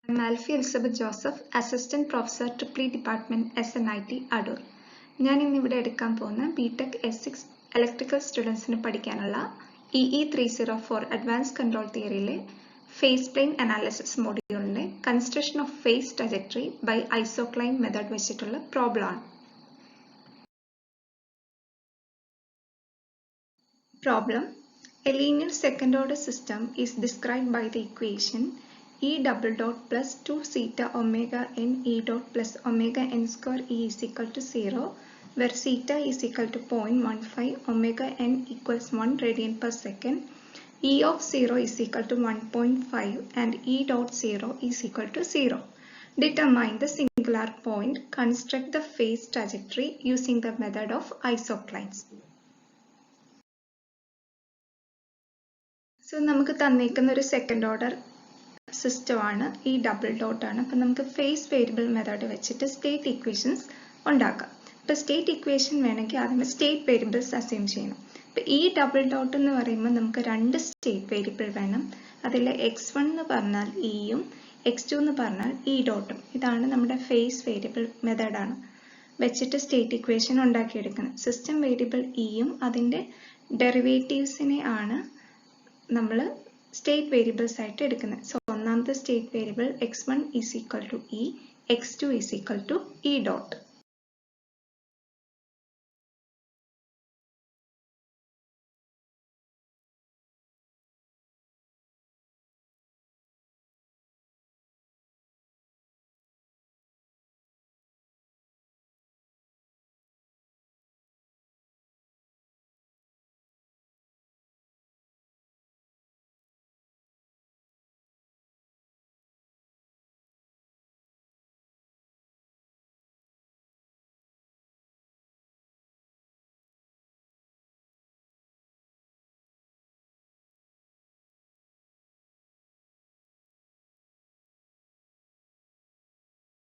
I'm Alfie Elizabeth Joseph, Assistant Professor, Triple Department, SNIT, Adur. ഞാൻ ഇന്നിവിടെ എടുക്കാൻ പോകുന്ന B.Tech M6 Electrical Studentsന് പഠിക്കാനുള്ള EE304 Advanced Control Theoryയിലെ Phase Plane Analysis മോഡ്യൂളിന്റെ Construction of Phase Trajectory by Isocline Method വെച്ചിട്ടുള്ള problem ആണ്. Problem: A linear second order system is described by the equation E double dot plus 2 zeta omega n E dot plus omega n square E is equal to 0, where zeta is equal to 0.15, omega n equals 1 radian per second, E of 0 is equal to 1.5 and E dot 0 is equal to 0. Determine the singular point, construct the phase trajectory using the method of isoclines. So, നമുക്ക് തന്നിരിക്കുന്ന ഒരു second order system ആണ്, ഈ double dot ആണ്. അപ്പം നമുക്ക് face variable method വെച്ചിട്ട് state equations ഉണ്ടാക്കാം. ഇപ്പം സ്റ്റേറ്റ് ഇക്വേഷൻ വേണമെങ്കിൽ ആദ്യം സ്റ്റേറ്റ് വേരിയബിൾസ് അസ്യൂം ചെയ്യണം. ഇപ്പം ഈ ഡബിൾ ഡോട്ട് എന്ന് പറയുമ്പോൾ നമുക്ക് രണ്ട് സ്റ്റേറ്റ് വേരിയബിൾ വേണം. അതിൽ x1 എന്ന് പറഞ്ഞാൽ ഇയും x2 എന്ന് പറഞ്ഞാൽ ഇ ഡോട്ടും. ഇതാണ് നമ്മുടെ ഫേസ് വേരിയബിൾ മെത്തേഡാണ് വെച്ചിട്ട് സ്റ്റേറ്റ് ഇക്വേഷൻ ഉണ്ടാക്കിയെടുക്കുന്നത്. സിസ്റ്റം വേരിയബിൾ ഇയും അതിൻ്റെ ഡെറിവേറ്റീവ്സിനെ ആണ് നമ്മൾ സ്റ്റേറ്റ് വേരിയബിൾസ് ആയിട്ട് എടുക്കുന്നത്. സോ ഒന്നാമത്തെ state variable x1 is equal to e, x2 is equal to e dot.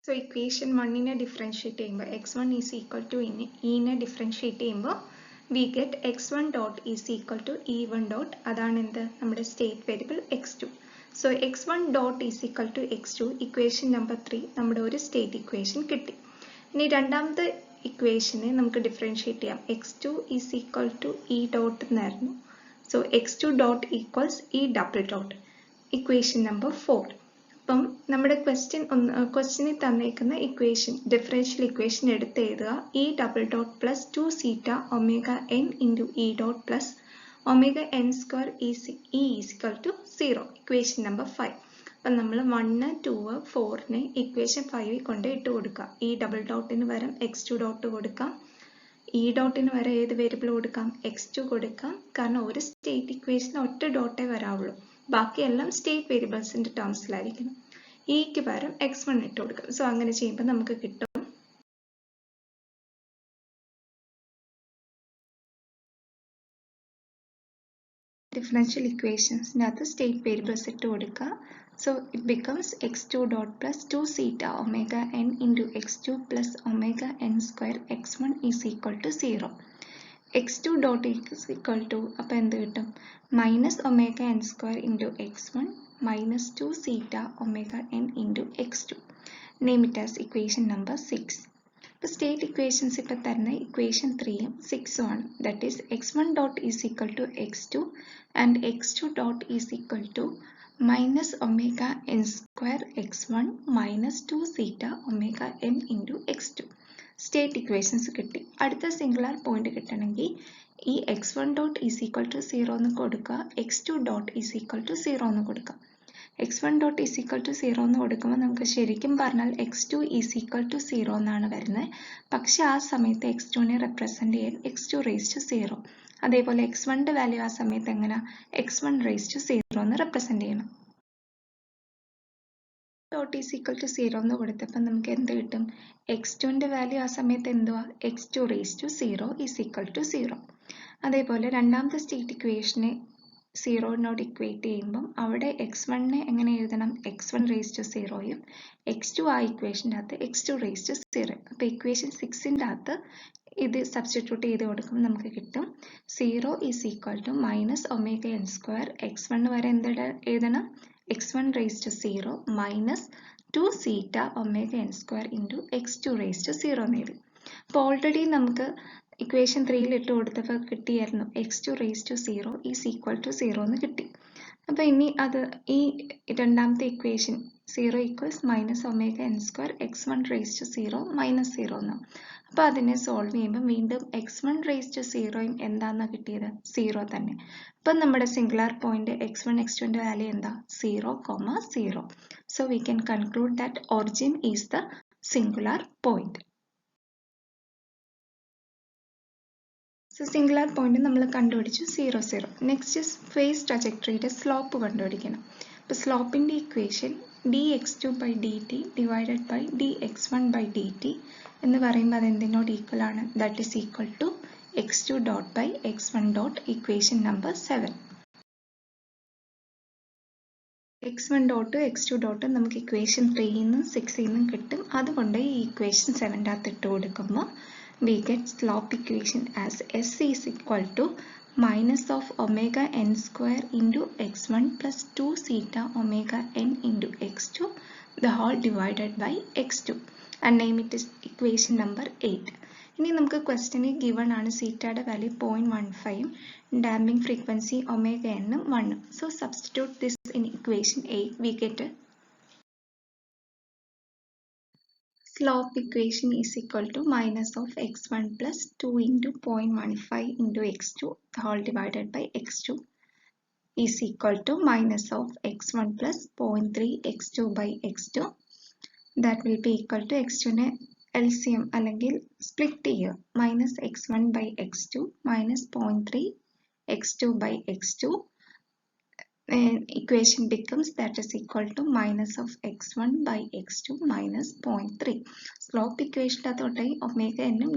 So equation 1 differentiate ചെയ്യുമ്പോൾ x1 is equal to e differentiate ചെയ്യുമ്പോൾ we get x1 dot is equal to e1 dot. അതാണ് എന്ത് നമ്മുടെ state variable x2. So x1 dot is equal to x2, equation number 3 നമ്മുടെ ഒരു state equation കിട്ടി. ഇനി രണ്ടാമത്തെ ഇക്വേഷനെ നമുക്ക് ഡിഫറൻഷിയേറ്റ് ചെയ്യാം. x2 is equal to e dot എന്നായിരുന്നു. So x2 dot equals e double dot, equation number 4. അപ്പം നമ്മുടെ ക്വസ്റ്റ്യനിൽ തന്നേക്കുന്ന ഇക്വേഷൻ ഡിഫറൻഷ്യൽ ഇക്വേഷൻ എടുത്ത് എഴുതുക. E double dot plus 2 zeta omega n into e dot plus omega n square e is equal to 0, equation number 5. അപ്പം നമ്മൾ 1, 2, 4നെ equation 5 കൊണ്ട് ഇട്ട് കൊടുക്കുക. ഇ ഡബിൾ ഡോട്ടിന് പകരം x2 ഡോട്ട് കൊടുക്കാം, ഇ ഡോട്ടിന് വരെ ഏത് വേരിയബിൾ കൊടുക്കാം, x2 കൊടുക്കാം. കാരണം ഒരു സ്റ്റേറ്റ് ഇക്വേഷന് ഒറ്റ ഡോട്ടേ വരാവുള്ളൂ, ബാക്കിയെല്ലാം സ്റ്റേറ്റ് വേരിയബിൾസിന്റെ ടേംസിലായിരിക്കണം. ഇക്ക് പകരം x1 ഇട്ട് കൊടുക്കാം. സോ അങ്ങനെ ചെയ്യുമ്പോൾ നമുക്ക് കിട്ടും ഡിഫറൻഷ്യൽ ഇക്വേഷൻസിനകത്ത് സ്റ്റേറ്റ് വേരിയബിൾസ് ഇട്ട് കൊടുക്കുക. So it becomes x2 dot plus 2 zeta omega n into x2 plus omega n square x1 is equal to 0. x2 dot is equal to അപ്പോൾ എന്ത് കിട്ടും, minus omega n square into x1 minus 2 zeta omega n into x2. Name it as equation number 6. ഇപ്പോൾ state equations ഇപ്പോൾ തരുന്ന equation 3ഉം 6ഉം ആണ്. That is x1 dot is equal to x2 and x2 dot is equal to minus omega n square x1 minus 2 zeta omega n into x2. State equations കിട്ടി. അടുത്ത singular point കിട്ടണമെങ്കിൽ ഈ x1 dot is equal to 0 എന്ന് കൊടുക്കുക, x2 dot is equal to 0 എന്ന് കൊടുക്കുക. x1 dot is equal to 0 എന്ന് കൊടുക്കുമ്പോൾ നമുക്ക് ശരിക്കും പറഞ്ഞാൽ x2 ഈസ് ഈക്വൽ ടു 0 എന്നാണ് വരുന്നത്. പക്ഷെ ആ സമയത്ത് x2നെ റെപ്രസെന്റ് ചെയ്യാൻ x2 റേസ് ടു 0. അതേപോലെ x1ന്റെ വാല്യൂ ആ സമയത്ത് എങ്ങനെ x1 റേസ് ടു 0 എന്ന് റെപ്രസെന്റ് ചെയ്യണം. ഡോട്ട് ഈസ് ഈക്വൽ ടു 0 എന്ന് കൊടുത്തപ്പോൾ നമുക്ക് എന്ത് കിട്ടും, x2ന്റെ വാല്യൂ ആ സമയത്ത് എന്തുവാ x2 raise to 0 is equal to 0. അതേപോലെ രണ്ടാമത്തെ സ്റ്റേറ്റ് ഇക്വേഷനെ 0നോട് ഇക്വേറ്റ് ചെയ്യുമ്പം അവിടെ x1നെ എങ്ങനെ എഴുതണം, x1 റേസ് ടു 0യും x2 ആ ഇക്വേഷൻ്റെ അകത്ത് x2 റേസ് ടു 0. അപ്പോൾ ഇക്വേഷൻ 6ൻ്റെ അകത്ത് ഇത് സബ്സ്റ്റിറ്റ്യൂട്ട് ചെയ്ത് കൊടുക്കുമ്പോൾ നമുക്ക് കിട്ടും 0 is equal to minus omega n square x1 വരെ എന്ത് എഴുതണം, x1 raised to 0 minus 2 theta omega n square into x2 raised to 0 നേടി. അപ്പോൾ ഓൾറെഡി നമുക്ക് ഇക്വേഷൻ 3ൽ ഇട്ട് കൊടുത്തപ്പോൾ കിട്ടിയായിരുന്നു x2 raised to 0 is equal to 0 എന്ന് കിട്ടി. അപ്പോൾ ഇനി അത് ഈ രണ്ടാമത്തെ equation 0 equals minus omega n square x1 raised to 0 minus 0 എന്നാണ്. അപ്പോൾ അതിനെ സോൾവ് ചെയ്യുമ്പോൾ വീണ്ടും x1 raised to 0 എന്താണെന്നാണ് കിട്ടിയത്? 0 തന്നെ. അപ്പം നമ്മുടെ സിംഗുലാർ പോയിന്റ് x1 x2ന്റെ വാല്യൂ എന്താ? 0, 0. So we can conclude that origin is the singular point. So singular point നമ്മൾ കണ്ടുപിടിച്ചു 0, 0. Next is phase trajectoryയുടെ സ്ലോപ്പ് കണ്ടുപിടിക്കണം. അപ്പോൾ സ്ലോപ്പിന്റെ equation dx2 by dt divided by dx1 by dt എന്ന് പറയുമ്പോൾ അത് എന്തിനോട് ഈക്വൽ ആണ്? That is equal to x2 dot by x1 dot equation number 7. x1 dot x2 dot നമുക്ക് ഇക്വേഷൻ 3ന്നും 6ന്നും കിട്ടും. അതുകൊണ്ട് ഈ ഇക്വേഷൻ 7ന്റെ അകത്ത് ഇട്ട് കൊടുക്കുമ്പോൾ we get slope equation as s is equal to minus of omega n square into x1 plus 2 theta omega n into x2 the whole divided by x2 and name it is equation number 8. ഇനി നമുക്ക് ക്വസ്റ്റ്യനിൽ given ആണ് സീറ്റയുടെ value 0.15, damping frequency omega എന്നും 1. So substitute this in equation 8 we get a slope equation is equal to minus of x1 plus 2 into 0.15 into x2 whole divided by x2 is equal to minus of x1 plus 0.3 x2 by x2. That will be equal to x2 ne LCM അല്ലെങ്കിൽ split ചെയ്യുക. minus x1 by x2 minus 0.3 x2 by x2. Equation becomes that is equal to minus of x1 by x2 minus 0.3. Slope equation അതോടെ omega എന്നും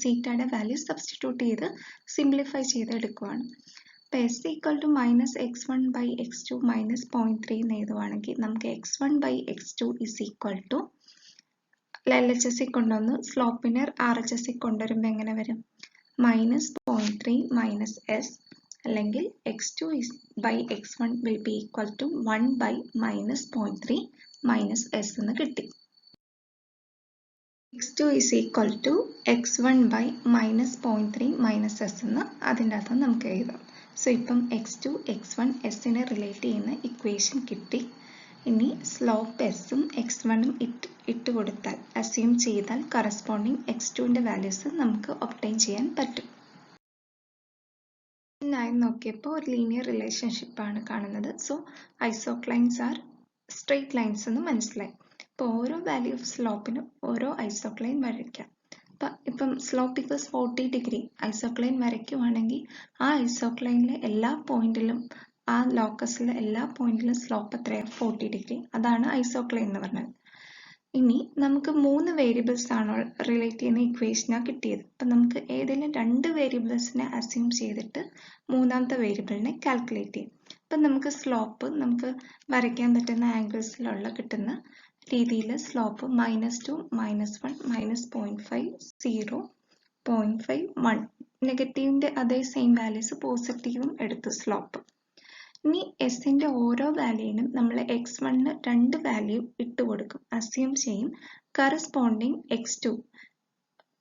സീറ്റയുടെ value substitute ചെയ്ത് simplify ചെയ്ത് എടുക്കുകയാണ്. അപ്പോൾ s equal to minus x1 by x2 minus 0.3 എന്ന് എഴുതുവാണെങ്കിൽ നമുക്ക് x1 by x2 is equal to LHS കൊണ്ടുവന്ന് സ്ലോപ്പിനെ RHS കൊണ്ടുവരുമ്പോൾ എങ്ങനെ വരും? minus 0.3 minus s അല്ലെങ്കിൽ x2 by x1 will be equal to 1 by minus 0.3 minus s എന്ന് കിട്ടി. x2 is equal to x1 by minus 0.3 minus s എന്ന് അതിൻ്റെ അകത്ത് നമുക്ക് എഴുതാം. സോ ഇപ്പം x2 x1 s-നെ റിലേറ്റ് ചെയ്യുന്ന ഇക്വേഷൻ കിട്ടി. ഇനി സ്ലോപ്പ് എസും x1ഉം ഇട്ട് കൊടുത്താൽ അസ്യൂം ചെയ്താൽ കറസ്പോണ്ടിങ് x2ന്റെ വാല്യൂസ് നമുക്ക് ഒബ്റ്റെയിൻ ചെയ്യാൻ പറ്റും. നോക്കിയപ്പോൾ ഒരു ലീനിയർ റിലേഷൻഷിപ്പ് ആണ് കാണുന്നത്. സോ ഐസോക്ലൈൻസ് ആർ സ്ട്രെയിറ്റ് ലൈൻസ് എന്ന് മനസ്സിലായി. അപ്പോൾ ഓരോ വാല്യൂ ഓഫ് സ്ലോപ്പിനും ഓരോ ഐസോക്ലൈൻ വരയ്ക്കാം. ഇപ്പം സ്ലോപ്പ് ഇക്വൽസ് 40 ഡിഗ്രി ഐസോക്ലൈൻ വരയ്ക്കുവാണെങ്കിൽ ആ ഐസോക്ലൈനിലെ എല്ലാ പോയിന്റിലും ആ ലോക്കസിലെ എല്ലാ പോയിന്റിലും സ്ലോപ്പ് എത്രയാണ്? 40 ഡിഗ്രി. അതാണ് ഐസോക്ലൈൻ എന്ന് പറഞ്ഞത്. ഇനി നമുക്ക് 3 വേരിയബിൾസ് ആണ് റിലേറ്റ് ചെയ്യുന്ന ഇക്വേഷനാണ് കിട്ടിയത്. അപ്പം നമുക്ക് ഏതെങ്കിലും 2 വേരിയബിൾസിനെ അസ്യൂം ചെയ്തിട്ട് മൂന്നാമത്തെ വേരിയബിളിനെ കാൽക്കുലേറ്റ് ചെയ്യും. അപ്പം നമുക്ക് സ്ലോപ്പ് നമുക്ക് വരയ്ക്കാൻ പറ്റുന്ന ആംഗിൾസിലുള്ള കിട്ടുന്ന രീതിയിൽ സ്ലോപ്പ് -2 -1 -0.5 0 0.5 1 നെഗറ്റീവിൻ്റെ അതേ സെയിം വാല്യൂസ് പോസിറ്റീവും എടുത്തു സ്ലോപ്പ്. ഇനി എസിൻ്റെ ഓരോ വാല്യൂവിനും നമ്മൾ x1ന് 2 വാല്യൂ ഇട്ട് കൊടുക്കും, അസ്യൂം ചെയ്യും. കറസ്പോണ്ടിങ് x2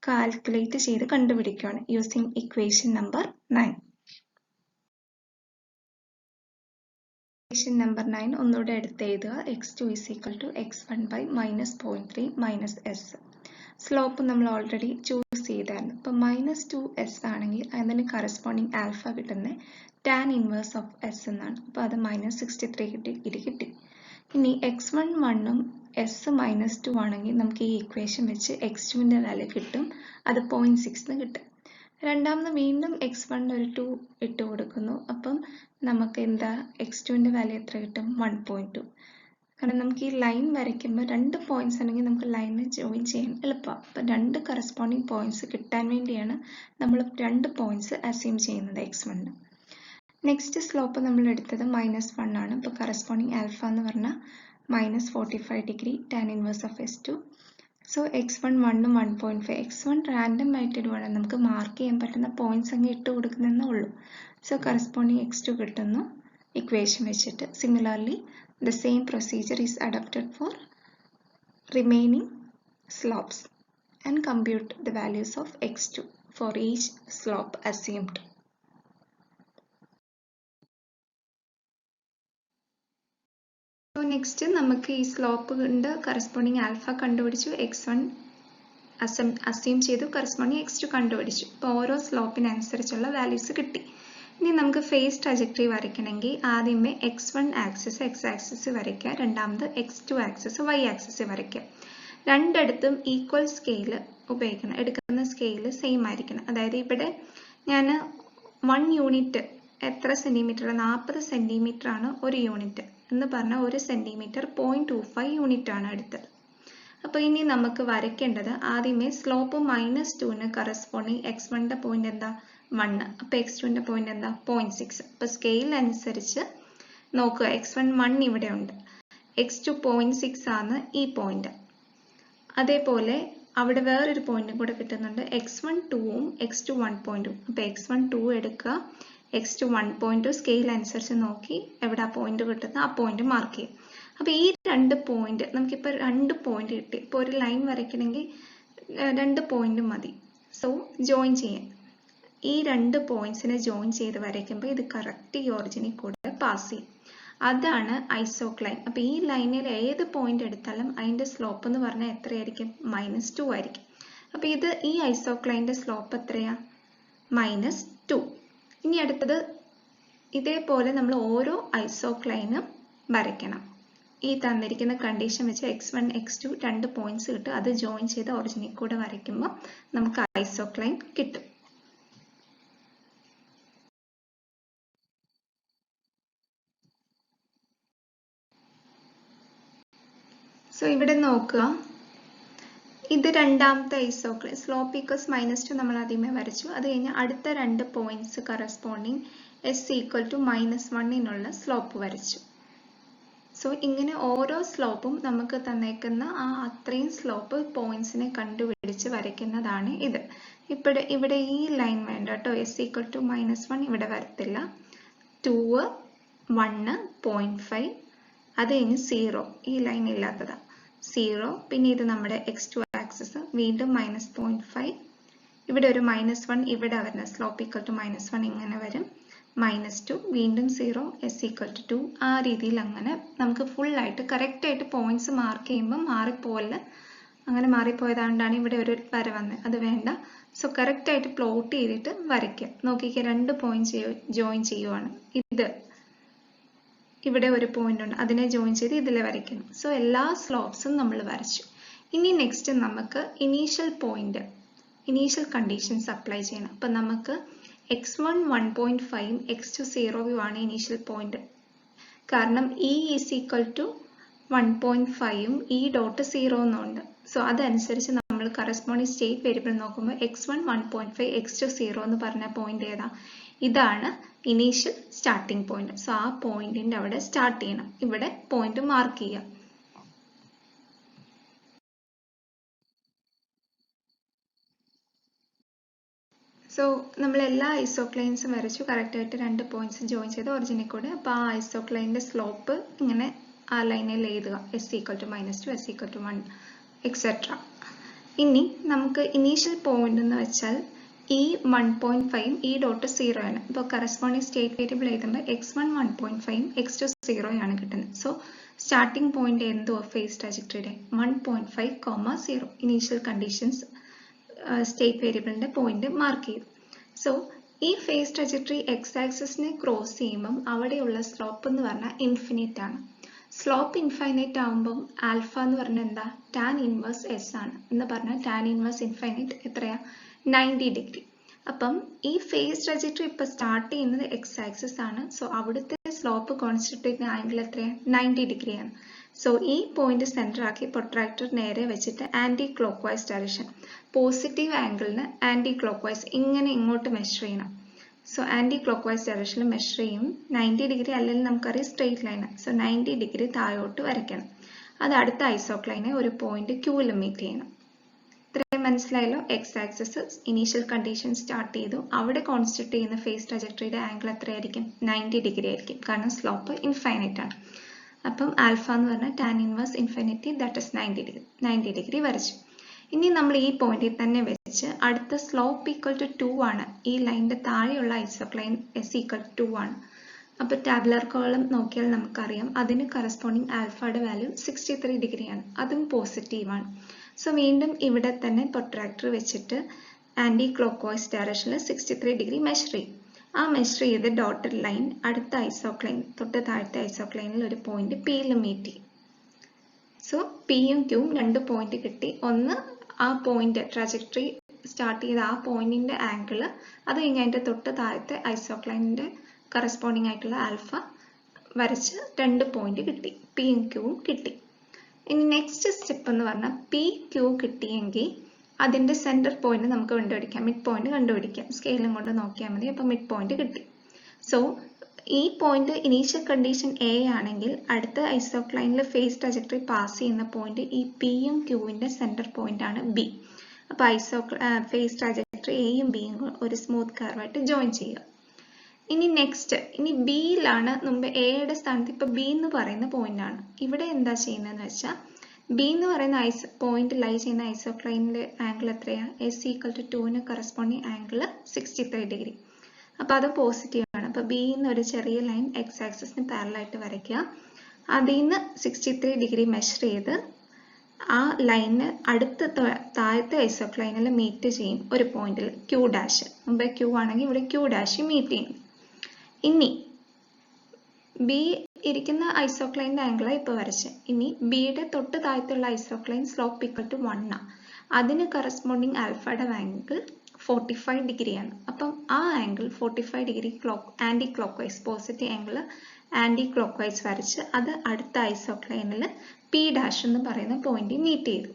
കാൽക്കുലേറ്റ് ചെയ്ത് കണ്ടുപിടിക്കുകയാണ് using equation number 9. Equation number 9 ഒന്നുകൂടെ എടുത്ത് എഴുതുക. x2 is equal to x1 by minus 0.3 minus s. Slope നമ്മൾ ഓൾറെഡി ചൂസ് ചെയ്തായിരുന്നു. ഇപ്പം -2s ആണെങ്കിൽ അതിന് കറസ്പോണ്ടിങ് ആൽഫ കിട്ടുന്നത് tan ഇൻവേഴ്സ് ഓഫ് എസ് എന്നാണ്. അപ്പോൾ അത് -63 കിട്ടി. ഇനി x1 1ഉം s -2 ആണെങ്കിൽ നമുക്ക് ഈ ഇക്വേഷൻ വെച്ച് x2ന്റെ വാല്യൂ കിട്ടും. അത് 0.6 കിട്ടും. രണ്ടാമത് വീണ്ടും x1 ഒരു 2 ഇട്ട് കൊടുക്കുന്നു. അപ്പം നമുക്ക് എന്താ x2ന്റെ വാല്യൂ എത്ര കിട്ടും? 1.2. കാരണം നമുക്ക് ഈ ലൈൻ വരയ്ക്കുമ്പോൾ 2 പോയിന്റ്സ് ആണെങ്കിൽ നമുക്ക് ലൈനിൽ ജോയിൻ ചെയ്യാൻ എളുപ്പമാണ്. അപ്പം 2 കറസ്പോണ്ടിങ് പോയിന്റ്സ് കിട്ടാൻ വേണ്ടിയാണ് നമ്മൾ 2 പോയിന്റ്സ് അസ്യൂം ചെയ്യുന്നത് x1ന്. നെക്സ്റ്റ് സ്ലോപ്പ് നമ്മൾ എടുത്തത് -1 ആണ്. അപ്പോൾ കറസ്പോണ്ടിങ് ആൽഫ എന്ന് പറഞ്ഞാൽ -45 degree tan inverse of s2. So x1 1ഉം 1.5. x1 random ആയിട്ട് ഇടുവാണെങ്കിൽ നമുക്ക് മാർക്ക് ചെയ്യാൻ പറ്റുന്ന പോയിന്റ്സ് അങ്ങ് ഇട്ട് കൊടുക്കുന്നതേ ഉള്ളൂ. സോ കറസ്പോണ്ടിങ് x2 കിട്ടുന്നു ഇക്വേഷൻ വെച്ചിട്ട്. Similarly the same procedure is adopted for remaining slopes and compute the values of x2 for each slope assumed. So next നമുക്ക് ഈ സ്ലോപ്പിന്റെ കറസ്പോണ്ടിങ് ആൽഫ കണ്ടുപിടിച്ചു, x1 അസ്യൂം ചെയ്തു, കറസ്പോണ്ടിങ് x2 കണ്ടുപിടിച്ചു. അപ്പോൾ ഓരോ സ്ലോപ്പിനനുസരിച്ചുള്ള values കിട്ടി. ഇനി നമുക്ക് ഫേസ് ട്രജക്ടറി വരയ്ക്കണമെങ്കിൽ ആദ്യമേ x1 ആക്സിസ് x ആക്സിസ് വരയ്ക്കുക, രണ്ടാമത് x2 ആക്സിസ് y ആക്സിസ് വരയ്ക്കുക. രണ്ടിടത്തും ഈക്വൽ സ്കെയിൽ ഉപയോഗിക്കണം, എടുക്കുന്ന സ്കെയിൽ സെയിം ആയിരിക്കണം. അതായത് ഇവിടെ ഞാൻ 1 യൂണിറ്റ് എത്ര സെന്റിമീറ്റർ, 40 സെന്റിമീറ്റർ ആണ് ഒരു യൂണിറ്റ് എന്ന് പറഞ്ഞാൽ 1 സെന്റിമീറ്റർ 0.25 യൂണിറ്റ് ആണ് എടുത്തത്. അപ്പോൾ ഇനി നമുക്ക് വരയ്ക്കേണ്ടത് ആദ്യമേ സ്ലോപ്പ് -2ന് കറസ്പോണ്ടിങ് x1ന്റെ പോയിന്റ് എന്താ 1, അപ്പോൾ x2ന്റെ പോയിന്റ് എന്താ 0.6. അപ്പോൾ സ്കെയിൽ അനുസരിച്ച് നോക്കുക, x1 1 ഇവിടെ ഉണ്ട്, x2 0.6 ആണ് ഈ പോയിന്റ്. അതേപോലെ അവിടെ വേറൊരു പോയിന്റും കൂടെ കിട്ടുന്നുണ്ട്, x1 2ഉം x2 1.2. അപ്പോൾ x1 2 എടുക്കുക, x2 1.2 സ്കെയിൽ അനുസരിച്ച് നോക്കി എവിടെ പോയിന്റ് കിട്ടുന്ന ആ പോയിന്റ് മാർക്ക് ചെയ്യും. അപ്പോൾ ഈ രണ്ട് പോയിന്റ് നമുക്കിപ്പോൾ 2 പോയിന്റ് കിട്ടി. ഇപ്പോൾ ഒരു ലൈൻ വരയ്ക്കണമെങ്കിൽ 2 പോയിന്റ് മതി. സോ ജോയിൻ ചെയ്യാൻ ഈ 2 പോയിന്റ്സിനെ ജോയിൻ ചെയ്ത് വരയ്ക്കുമ്പോൾ ഇത് കറക്റ്റ് ഈ ഒറിജിനിൽ കൂടെ പാസ് ചെയ്യും. അതാണ് ഐസോക്ലൈൻ. അപ്പോൾ ഈ ലൈനിൽ ഏത് പോയിന്റ് എടുത്താലും അതിന്റെ സ്ലോപ്പ് എന്ന് പറഞ്ഞാൽ എത്രയായിരിക്കും, -2 ആയിരിക്കും. അപ്പോൾ ഇത് ഈ ഐസോക്ലൈൻ്റെ സ്ലോപ്പ് എത്രയാ, -2. ഇനി അടുത്തത് ഇതേപോലെ നമ്മൾ ഓരോ ഐസോക്ലൈനും വരയ്ക്കണം. ഈ തന്നിരിക്കുന്ന കണ്ടീഷൻ വെച്ച് x1 x2 2 പോയിന്റ്സ് കിട്ടും, അത് ജോയിൻ ചെയ്ത് ഒറിജിനിൽ കൂടെ വരയ്ക്കുമ്പോൾ നമുക്ക് ഐസോക്ലൈൻ കിട്ടും. സോ ഇവിടെ നോക്കുക, ഇത് രണ്ടാമത്തെ ഐസോക്ലൈൻ, സ്ലോപ്പ് ഈക്വൽസ് -2 നമ്മൾ ആദ്യമേ വരച്ചു. അത് കഴിഞ്ഞ് അടുത്ത 2 points corresponding s equal to -1നുള്ള സ്ലോപ്പ് വരച്ചു. സോ ഇങ്ങനെ ഓരോ സ്ലോപ്പും നമുക്ക് തന്നേക്കുന്ന ആ അത്രയും സ്ലോപ്പ് പോയിന്റ്സിനെ കണ്ടുപിടിച്ച് വരയ്ക്കുന്നതാണ് ഇത്. ഇവിടെ ഈ ലൈൻ വേണ്ട കേട്ടോ, s ഈക്വൽ ടു -1 ഇവിടെ വരത്തില്ല, 2 1 0.5, അത് കഴിഞ്ഞ് 0, ഈ ലൈൻ ഇല്ലാത്തതാ 0. പിന്നെ ഇത് നമ്മുടെ x2 ആക്സിസ്, വീണ്ടും -0.5, ഇവിടെ ഒരു -1, ഇവിടെ വരുന്ന സ്ലോപ്പ് ഈക്വൽ ടു -1 ഇങ്ങനെ വരും, -2, വീണ്ടും 0, s ഈക്വൽ ടു 2. ആ രീതിയിൽ അങ്ങനെ നമുക്ക് ഫുൾ ആയിട്ട് കറക്റ്റ് ആയിട്ട് പോയിന്റ്സ് മാർക്ക് ചെയ്യുമ്പോൾ മാറിപ്പോലെ, അങ്ങനെ മാറിപ്പോയതുകൊണ്ടാണ് ഇവിടെ ഒരു വര വന്നത്, അത് വേണ്ട. സോ കറക്റ്റ് ആയിട്ട് പ്ലോട്ട് ചെയ്തിട്ട് വരയ്ക്കുക. നോക്കിക്കുക, 2 പോയിന്റ് ജോയിൻ ചെയ്യുവാണ്, ഇത് ഇവിടെ ഒരു പോയിന്റ് ഉണ്ട്, അതിനെ ജോയിൻ ചെയ്ത് ഇതിൽ വരയ്ക്കണം. സോ എല്ലാ സ്ലോപ്സും നമ്മൾ വരച്ചു. ഇനി നെക്സ്റ്റ് നമുക്ക് initial point, initial conditions apply ചെയ്യണം. അപ്പം നമുക്ക് x1 1.5 x2 0 ആണ് ഇനീഷ്യൽ പോയിന്റ്. കാരണം e ഈസ് ഈക്വൽ ടു 1.5ഉം e ഡോട്ട് 0 എന്നുണ്ട്. സോ അതനുസരിച്ച് നമ്മൾ കറസ്പോണ്ടിങ് സ്റ്റേറ്റ് വേരിയബിൾ നോക്കുമ്പോൾ x1 1.5 x2 0 എന്ന് പറഞ്ഞ പോയിന്റ് ഏതാ, ഇതാണ് ഇനീഷ്യൽ സ്റ്റാർട്ടിംഗ് പോയിന്റ്. സോ ആ പോയിന്റിന്റെ അവിടെ സ്റ്റാർട്ട് ചെയ്യണം, ഇവിടെ പോയിന്റ് മാർക്ക് ചെയ്യാം. സോ നമ്മൾ എല്ലാ ഐസോക്ലൈൻസും വരച്ചു, കറക്റ്റായിട്ട് 2 പോയിന്റ്സ് ജോയിൻ ചെയ്ത് ഒറിജിനിൽ കൂടെ. അപ്പോൾ ആ ഐസോക്ലൈൻ്റെ സ്ലോപ്പ് ഇങ്ങനെ ആ ലൈനിൽ എഴുതുക, s equal to -2, s equal to 1 etcetera. ഇനി നമുക്ക് ഇനീഷ്യൽ പോയിന്റ് എന്ന് വെച്ചാൽ e 1.5 e ഡോട്ട് 0 ആണ്. അപ്പോൾ കറസ്പോണ്ടിങ് സ്റ്റേറ്റ് വേരിയബിൾ എഴുതുമ്പോൾ x1 1.5 x2 0 ആണ് കിട്ടുന്നത്. സോ സ്റ്റാർട്ടിംഗ് പോയിന്റ് എന്തോ ഫേസ് ട്രാജക്ടറിയുടെ 1.5, 0 ഇനീഷ്യൽ കണ്ടീഷൻസ് സ്റ്റേറ്റ് വേരിയബിളിന്റെ പോയിന്റ് മാർക്ക് ചെയ്തു. സോ ഈ ഫേസ് ട്രജക്ടറി എക്സ് ആക്സിസിനെ ക്രോസ് ചെയ്യുമ്പം അവിടെയുള്ള സ്ലോപ്പ് എന്ന് പറഞ്ഞാൽ ഇൻഫിനിറ്റ് ആണ്. സ്ലോപ്പ് ഇൻഫൈനൈറ്റ് ആകുമ്പം ആൽഫ എന്ന് പറഞ്ഞാൽ എന്താ, ടാൻ ഇൻവേഴ്സ് എസ് ആണ്. എന്ന് പറഞ്ഞാൽ ടാൻ ഇൻവേഴ്സ് ഇൻഫൈനൈറ്റ് എത്രയാ, 90 ഡിഗ്രി. അപ്പം ഈ ഫേസ് ട്രജക്ടറി ഇപ്പൊ സ്റ്റാർട്ട് ചെയ്യുന്നത് എക്സ് ആക്സിസ് ആണ്. സോ അവിടുത്തെ സ്ലോപ്പ് കോൺസ്റ്റിറ്റ്യൂട്ട് ചെയ്യുന്ന ആംഗിൾ എത്രയാണ്, 90 ഡിഗ്രിയാണ്. സോ ഈ പോയിന്റ് സെന്റർ ആക്കി പ്രൊട്രാക്ടർ നേരെ വെച്ചിട്ട് anti clock vice direction, positive ആംഗിളിന് ആന്റി ക്ലോക്ക് വൈസ് ഇങ്ങനെ ഇങ്ങോട്ട് മെഷർ ചെയ്യണം. സോ ആന്റി ക്ലോക്ക് വൈസ് ഡയറക്ഷനിൽ മെഷർ ചെയ്യും. 90 ഡിഗ്രി അല്ലെങ്കിൽ നമുക്കറിയാം സ്ട്രെയിറ്റ് ലൈൻ. സോ 90 ഡിഗ്രി താഴോട്ട് വരയ്ക്കണം. അത് അടുത്ത ഐസോക്ലൈനെ ഒരു പോയിന്റ് ക്യൂവിൽ മീറ്റ് ചെയ്യണം. ഇത്രയും മനസ്സിലായല്ലോ. X axis initial condition start ചെയ്തു, അവിടെ കോൺസ്റ്റിറ്റ്യൂട്ട് ചെയ്യുന്ന ഫേസ് ട്രജക്ടറിയുടെ ആംഗിൾ എത്രയായിരിക്കും, 90 ഡിഗ്രി ആയിരിക്കും. കാരണം സ്ലോപ്പ് ഇൻഫൈനൈറ്റ് ആണ്. അപ്പം ആൽഫ എന്ന് പറഞ്ഞാൽ tan inverse infinity that is 90 degree വരച്ചു. ഇനി നമ്മൾ ഈ പോയിന്റിൽ തന്നെ വെച്ച് അടുത്ത സ്ലോപ്പ് ഈക്വൽ ടു 2 ആണ്. ഈ ലൈനിന്റെ താഴെയുള്ള ഐസോക്ലൈൻ എസ് ഈക്വൽ ടു 2 ആണ്. അപ്പോൾ ടാബുലർ കോളം നോക്കിയാൽ നമുക്കറിയാം അതിന് കറസ്പോണ്ടിങ് ആൽഫയുടെ വാല്യൂ 63 ഡിഗ്രിയാണ്. അതും പോസിറ്റീവാണ്. സോ വീണ്ടും ഇവിടെ തന്നെ പ്രൊട്രാക്ടർ വെച്ചിട്ട് ആൻറ്റി ക്ലോക്ക് വൈസ് ഡയറക്ഷനിൽ 63 ഡിഗ്രി മെഷർ ചെയ്യും. ആ മെഷർ ചെയ്ത് ഡോട്ടഡ് ലൈൻ അടുത്ത ഐസോക്ലൈൻ തൊട്ട് താഴത്തെ ഐസോക്ലൈനിൽ ഒരു പോയിന്റ് പിയിൽ മീറ്റ് ചെയ്യും. സോ പിയും ക്യൂവും 2 പോയിന്റ് കിട്ടി. ഒന്ന് ആ പോയിന്റ് ട്രാജക്ടറി സ്റ്റാർട്ട് ചെയ്ത ആ പോയിന്റിന്റെ ആംഗിൾ, അത് കഴിഞ്ഞ് അതിന്റെ തൊട്ട് താഴത്തെ ഐസോക്ലൈനിന്റെ കറസ്പോണ്ടിങ് ആയിട്ടുള്ള ആൽഫ വരച്ച് 2 പോയിന്റ് കിട്ടി. പിയും ക്യൂവും കിട്ടി. ഇനി നെക്സ്റ്റ് സ്റ്റെപ്പ് എന്ന് പറഞ്ഞാൽ പി ക്യൂ കിട്ടിയെങ്കിൽ അതിന്റെ സെന്റർ പോയിന്റ് നമുക്ക് കണ്ടുപിടിക്കാം, മിഡ് പോയിന്റ് കണ്ടുപിടിക്കാം. സ്കെയിലും കൊണ്ട് നോക്കിയാൽ മതി. അപ്പോൾ മിഡ് പോയിന്റ് കിട്ടി. സോ ഈ പോയിന്റ് ഇനീഷ്യൽ കണ്ടീഷൻ എ ആണെങ്കിൽ അടുത്ത ഐസോക്ലൈനിൽ ഫേസ് ട്രജക്ടറി പാസ് ചെയ്യുന്ന പോയിന്റ് ഈ പിയും ക്യൂവിന്റെ സെന്റർ പോയിന്റ് ആണ് ബി. അപ്പോൾ ഫേസ് ട്രജക്ടറി എയും ബിയും ഒരു സ്മൂത്ത് കർവായിട്ട് ജോയിൻ ചെയ്യുക. ഇനി നെക്സ്റ്റ്, ഇനി ബിയിലാണ് മുമ്പ് എയുടെ സ്ഥാനത്ത് ഇപ്പൊ ബി എന്ന് പറയുന്ന പോയിന്റ് ആണ്. ഇവിടെ എന്താ ചെയ്യുന്നതെന്ന് വെച്ചാൽ ബി എന്ന് പറയുന്ന പോയിന്റ് ലൈ ചെയ്യുന്ന ഐസോക്ലൈനിന്റെ ആംഗിൾ എത്രയാ? എസ് ഈക്വൽ ടു 2ന് കറസ്പോണ്ടിങ് ആംഗിൾ 63 ഡിഗ്രി. അപ്പോൾ അത് പോസിറ്റീവ് ആണ്. അപ്പോൾ ബി നിന്ന് ഒരു ചെറിയ ലൈൻ എക്സ് ആക്സിസിന് പാരലൽ ആയിട്ട് വരയ്ക്കുക. അതിൽ നിന്ന് 63 ഡിഗ്രി മെഷർ ചെയ്ത് ആ ലൈന് അടുത്ത താഴത്തെ ഐസോക്ലൈനിൽ മീറ്റ് ചെയ്യും ഒരു പോയിന്റിൽ ക്യൂ ഡാഷ്. മുമ്പേ ക്യൂ ആണെങ്കിൽ ഇവിടെ ക്യൂ ഡാഷ് മീറ്റ് ചെയ്യും. ഇനി ബി ഇരിക്കുന്ന ഐസോക്ലൈൻ്റെ ആംഗിളാണ് ഇപ്പോൾ വരച്ചത്. ഇനി ബിയുടെ തൊട്ട് താഴത്തുള്ള ഐസോക്ലൈൻ സ്ലോപ്പ് ഈക്വൽ ടു 1 ആണ്. അതിന് കറസ്പോണ്ടിങ് ആൽഫയുടെ ആംഗിൾ 45 ഡിഗ്രിയാണ്. അപ്പം ആ angle 45 degree anti clock vice, positive angle anti clock vice വരച്ച് അത് അടുത്ത ഐസോക്ലൈനിൽ പി ഡാഷ് എന്ന് പറയുന്ന പോയിന്റ് മീറ്റ് ചെയ്തു.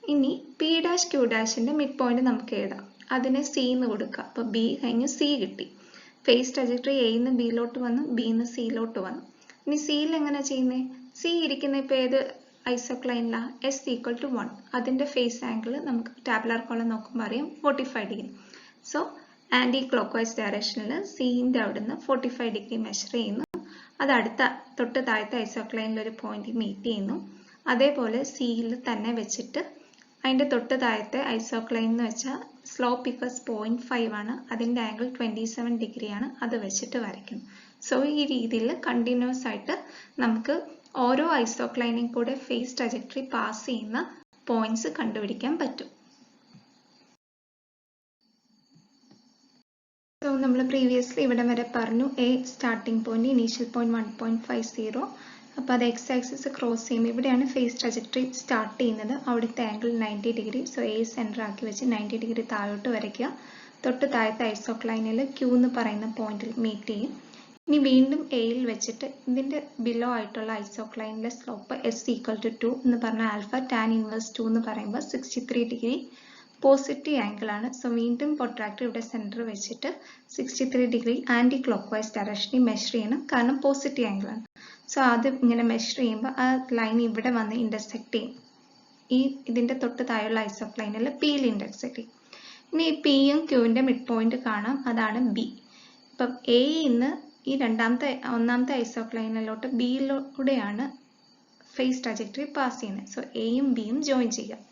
ഇനി പി ഡാഷ് ക്യൂ ഡാഷിന്റെ മിഡ് പോയിന്റ് നമുക്ക് എഴുതാം. അതിനെ സി എന്ന് കൊടുക്കുക. അപ്പോൾ ബി കഴിഞ്ഞ് സി കിട്ടി. ഫേസ് ട്രജക്ടറി എന്ന് ബിയിലോട്ട് വന്നു, ബിന്ന് സിയിലോട്ട് വന്നു. ഇനി സിയിൽ എങ്ങനെ ചെയ്യുന്നത്? സി ഇരിക്കുന്ന ഇപ്പോൾ ഏത് ഐസോക്ലൈനിലാ? S equal to 1. അതിന്റെ ഫേസ് ആംഗിൾ നമുക്ക് ടാബുലർ കോളം നോക്കുമ്പോൾ അറിയാം 45 ഡിഗ്രി. സോ ആൻറ്റി ക്ലോക്ക് വൈസ് ഡയറക്ഷനിൽ സിന്റെ അവിടുന്ന് 45 ഡിഗ്രി മെഷർ ചെയ്യുന്നു. അത് അടുത്ത തൊട്ട് താഴത്തെ ഐസോക്ലൈനിൽ ഒരു പോയിന്റ് മീറ്റ് ചെയ്യുന്നു. അതേപോലെ സിയിൽ തന്നെ വെച്ചിട്ട് അതിന്റെ തൊട്ട് താഴത്തെ ഐസോക്ലൈൻ എന്ന് വെച്ചാൽ സ്ലോപ്പ് ഈക്വൽസ് 0.5 ആണ്. അതിന്റെ ആംഗിൾ 27 ഡിഗ്രിയാണ്. അത് വെച്ചിട്ട് വരയ്ക്കുന്നു. സോ ഈ രീതിയിൽ കണ്ടിന്യൂസ് ആയിട്ട് നമുക്ക് ഓരോ ഐസോക്ലൈനിൽ കൂടെ ഫേസ് ട്രജക്ടറി പാസ് ചെയ്യുന്ന പോയിന്റ്സ് കണ്ടുപിടിക്കാൻ പറ്റും. സോ നമ്മൾ പ്രീവിയസ്ലി ഇവിടെ വരെ പറഞ്ഞു A starting point, initial point 1.50. അപ്പോൾ അത് എക്സ് ആക്സിസ് ക്രോസ് ചെയ്യുമ്പോൾ ഇവിടെയാണ് ഫേസ് ട്രജക്ടറി സ്റ്റാർട്ട് ചെയ്യുന്നത്. അവിടുത്തെ angle 90 degree. So A centre ആക്കി വെച്ച് 90 ഡിഗ്രി താഴോട്ട് വരയ്ക്കുക. തൊട്ട് താഴത്തെ ഐസോക്ലൈനിൽ ക്യൂ എന്ന് പറയുന്ന പോയിന്റിൽ മീറ്റ് ചെയ്യും. ഇനി വീണ്ടും എയിൽ വെച്ചിട്ട് ഇതിന്റെ ബിലോ ആയിട്ടുള്ള ഐസോക്ലൈനിലെ സ്ലോപ്പ് എസ് ഈക്വൽ ടു 2 എന്ന് പറഞ്ഞ ആൽഫ ടാൻ ഇൻവേഴ്സ് 2 എന്ന് പറയുമ്പോൾ 63 ഡിഗ്രി പോസിറ്റീവ് ആംഗിൾ ആണ്. സോ വീണ്ടും പ്രൊട്രാക്ടർ ഇവിടെ സെന്റർ വെച്ചിട്ട് 63 ഡിഗ്രി ആൻറ്റി ക്ലോക്ക് വൈസ് ഡയറക്ഷനിൽ മെഷർ ചെയ്യണം, കാരണം പോസിറ്റീവ് ആംഗിൾ ആണ്. സോ അത് ഇങ്ങനെ മെഷർ ചെയ്യുമ്പോൾ ആ ലൈൻ ഇവിടെ വന്ന് ഇന്റർസെക്ട് ചെയ്യും. ഇതിന്റെ തൊട്ട് താഴെയുള്ള ഐസോക്ലൈനിൽ പിയിൽ ഇന്റർസെക്ട് ചെയ്യും. ഇനി പിയും ക്യൂവിന്റെ മിഡ് പോയിന്റ് കാണാം, അതാണ് ബി. ഇപ്പം എയിന്ന് ഈ ഒന്നാമത്തെ ഐസോക്ലൈനിലോട്ട് ബിയിലൂടെയാണ് ഫേസ് ട്രജക്ടറി പാസ് ചെയ്യുന്നത്. സോ എയും ബിയും ജോയിൻ ചെയ്യുക.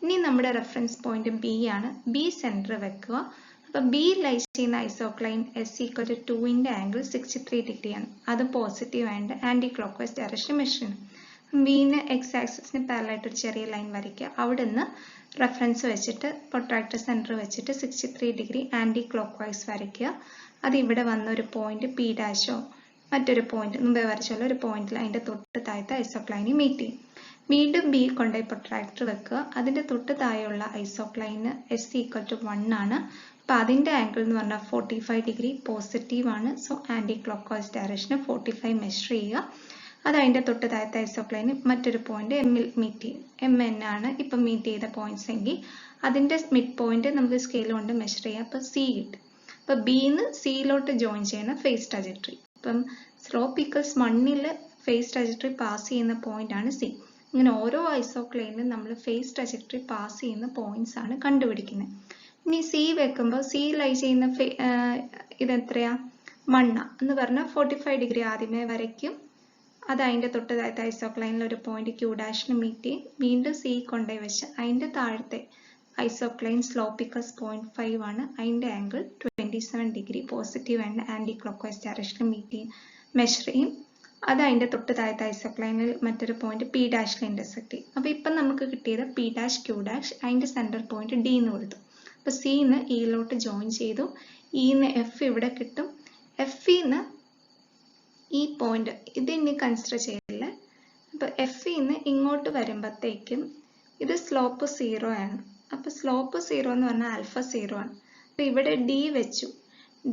ഇനി നമ്മുടെ റെഫറൻസ് പോയിന്റ് ബി ആണ്. ബി സെന്റർ വെക്കുക. അപ്പം ബി ലൈ ചെയ്യുന്ന ഐസോക്ലൈൻ എസ് ഈക്വൽ ടു 2ന്റെ ആംഗിൾ 63 ഡിഗ്രിയാണ്. അത് positive and anti clock vice direction measure ചെയ്യണം. ബിന് എക്സ് ആക്സിസിന് പാരലായിട്ട് ഒരു ചെറിയ ലൈൻ വരയ്ക്കുക. അവിടെ നിന്ന് റെഫറൻസ് വെച്ചിട്ട് പ്രൊട്രാക്ടർ സെന്റർ വെച്ചിട്ട് 63 ഡിഗ്രി ആൻറ്റി ക്ലോക്ക് വൈസ് വരയ്ക്കുക. അത് ഇവിടെ വന്ന ഒരു പോയിന്റ് പി ഡാഷോ മറ്റൊരു പോയിന്റ് മുമ്പേ വരച്ചുള്ള ഒരു പോയിന്റിൽ അതിന്റെ തൊട്ട് താഴത്തെ ഐസോക്ലൈനിൽ മീറ്റ് ചെയ്യും. വീണ്ടും ബി കൊണ്ടുപോയി പ്രൊട്രാക്ടർ വെക്കുക. അതിന്റെ തൊട്ട് താഴെയുള്ള ഐസോക്ലൈന് എസ് ഈക്വൽ ടു 1 ആണ്. അപ്പോൾ അതിന്റെ ആംഗിൾ എന്ന് പറഞ്ഞാൽ 45 ഡിഗ്രി പോസിറ്റീവ് ആണ്. സോ ആൻറ്റി ക്ലോക്ക് വൈസ് ഡയറക്ഷന് 45 മെഷർ ചെയ്യുക. അത് അതിന്റെ തൊട്ട് താഴത്തെ ഐസോക്ലൈന് മറ്റൊരു പോയിന്റ് എമ്മിൽ മീറ്റ് ചെയ്യും. എം എൻ ആണ് ഇപ്പം മീറ്റ് ചെയ്ത പോയിന്റ്സ് എങ്കിൽ അതിന്റെ മിഡ് പോയിന്റ് നമുക്ക് സ്കെയിൽ കൊണ്ട് മെഷർ ചെയ്യാം. അപ്പോൾ സി കിട്ടും. അപ്പോൾ ബിന്ന് സിയിലോട്ട് ജോയിൻ ചെയ്യുന്ന ഫേസ് ട്രജക്ടറി. അപ്പം സ്ലോപ്പ് ഈക്വൽസ് 1ൽ ഫേസ് ട്രജക്ടറി പാസ് ചെയ്യുന്ന പോയിന്റ് ആണ് സി. ഇങ്ങനെ ഓരോ ഐസോക്ലൈനിലും നമ്മൾ ഫേസ് ട്രജക്ടറി പാസ് ചെയ്യുന്ന പോയിന്റ്സ് ആണ് കണ്ടുപിടിക്കുന്നത്. ഇനി സി വെക്കുമ്പോൾ സി ലൈ ചെയ്യുന്ന ഇതെത്രയാ? 1 എന്ന് പറഞ്ഞാൽ 45 ഡിഗ്രി ആദ്യമേ വരയ്ക്കും. അത് അതിൻ്റെ തൊട്ട് താഴത്തെ ഐസോക്ലൈനിൽ ഒരു പോയിന്റ് ക്യൂ ഡാഷിന് മീറ്റ് ചെയ്യും. വീണ്ടും സി കൊണ്ടുപോയി വെച്ച് അതിൻ്റെ താഴത്തെ ഐസോക്ലൈൻ സ്ലോപ്പിക്കസ് 0.5 ആണ്. അതിൻ്റെ angle 27 degree positive and anti clock vice ഡയറക്ഷനിൽ മീറ്റ് ചെയ്യും, മെഷർ ചെയ്യും. അത് അതിൻ്റെ തൊട്ട് താഴത്തെ ഐസോക്ലൈനിൽ മറ്റൊരു പോയിന്റ് പി ഡാഷിൽ ഇൻ്റർസെക്ട് ചെയ്യും. അപ്പോൾ ഇപ്പം നമുക്ക് കിട്ടിയത് പി ഡാഷ് ക്യൂ ഡാഷ്, അതിൻ്റെ സെൻറ്റർ പോയിന്റ് ഡി എന്ന് കൊടുത്തു. അപ്പോൾ സിന്ന് ഇയിലോട്ട് ജോയിൻ ചെയ്തു, ഇന്ന് എഫ് ഇവിടെ കിട്ടും. എഫിന്ന് ഈ പോയിന്റ് ഇത് ഇനി കൺസിഡർ ചെയ്യില്ല. അപ്പോൾ എഫിന്ന് ഇങ്ങോട്ട് വരുമ്പോഴത്തേക്കും ഇത് സ്ലോപ്പ് 0 ആണ്. അപ്പോൾ സ്ലോപ്പ് 0 എന്ന് പറഞ്ഞാൽ ആൽഫ 0 ആണ്. അപ്പോൾ ഇവിടെ ഡി വെച്ചു.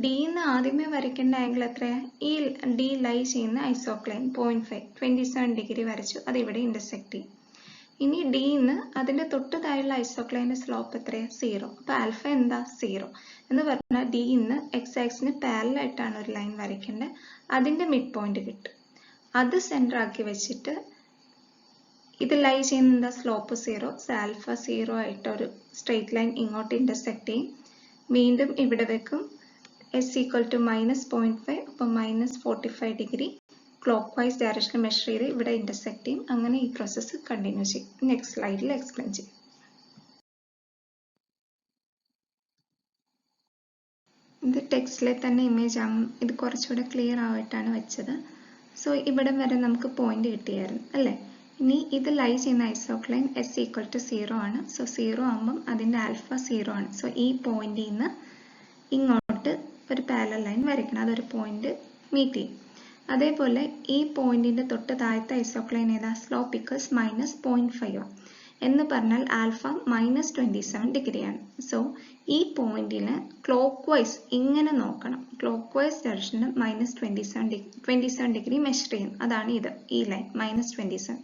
ഡിന്ന് ആദ്യമേ വരയ്ക്കേണ്ട ആംഗിൾ എത്രയാണ്? ഈ ഡി ലൈ ചെയ്യുന്ന ഐസോക്ലൈൻ 0.5 27 ഡിഗ്രി വരച്ചു, അത് ഇവിടെ ഇൻ്റർസെക്ട് ചെയ്യും. ഇനി ഡിന്ന് അതിൻ്റെ തൊട്ട് താഴെയുള്ള ഐസോക്ലൈൻ്റെ സ്ലോപ്പ് എത്രയാണ്? 0. അപ്പോൾ ആൽഫ എന്താ? 0 എന്ന് പറഞ്ഞാൽ ഡിന്ന് എക്സ് ആക്സിന് പാരലായിട്ടാണ് ഒരു ലൈൻ വരയ്ക്കേണ്ടത്. അതിൻ്റെ മിഡ് പോയിന്റ് കിട്ടും. അത് സെൻറ്റർ ആക്കി വെച്ചിട്ട് ഇത് ലൈ ചെയ്യുന്ന എന്താ? സ്ലോപ്പ് 0. ആൽഫ 0 ആയിട്ട് ഒരു സ്ട്രെയിറ്റ് ലൈൻ ഇങ്ങോട്ട് ഇൻ്റർസെക്ട് ചെയ്യും. വീണ്ടും ഇവിടെ വെക്കും എസ് ഈക്വൽ ടു -0.5. അപ്പം -45 ഡിഗ്രി ക്ലോക്ക് വൈസ് ഡയറക്ഷനിൽ മെഷർ ചെയ്ത് ഇവിടെ ഇൻ്റർസെക്ട് ചെയ്യും. അങ്ങനെ ഈ പ്രോസസ്സ് കണ്ടിന്യൂ ചെയ്യും. നെക്സ്റ്റ് സ്ലൈഡിൽ എക്സ്പ്ലെയിൻ ചെയ്യും. ഇത് ടെക്സ്റ്റിലെ തന്നെ ഇമേജ് ആണ്. ഇത് കുറച്ചുകൂടെ ക്ലിയർ ആയിട്ടാണ് വെച്ചത്. സോ ഇവിടെ വരെ നമുക്ക് പോയിന്റ് കിട്ടിയായിരുന്നു അല്ലേ? ഇനി ഇത് ലൈ ചെയ്യുന്ന ഐസോക്ലൈൻ എസ് ഈക്വൽ ടു 0 ആണ്. സോ 0 ആകുമ്പം അതിൻ്റെ ആൽഫ 0 ആണ്. സോ ഈ പോയിന്റിൽ നിന്ന് ഇങ്ങോട്ട് ഒരു പാരലൽ ലൈൻ വരയ്ക്കണം, അതൊരു പോയിന്റ് മീറ്റ് ചെയ്യും. അതേപോലെ ഈ പോയിന്റിന്റെ തൊട്ട് താഴത്തെ ഐസോക്ലൈൻ ഏതാ? സ്ലോപ്പിക്കസ് -0.5 ആണ്. എന്ന് പറഞ്ഞാൽ ആൽഫ -27 ഡിഗ്രിയാണ്. സോ ഈ പോയിന്റിന് ക്ലോക്ക് വൈസ് ഇങ്ങനെ നോക്കണം. ക്ലോക്ക് വൈസ് ഡയറക്ഷനിൽ -27 ഡിഗ്രി മെഷർ ചെയ്യും. അതാണ് ഇത്, ഈ ലൈൻ -27.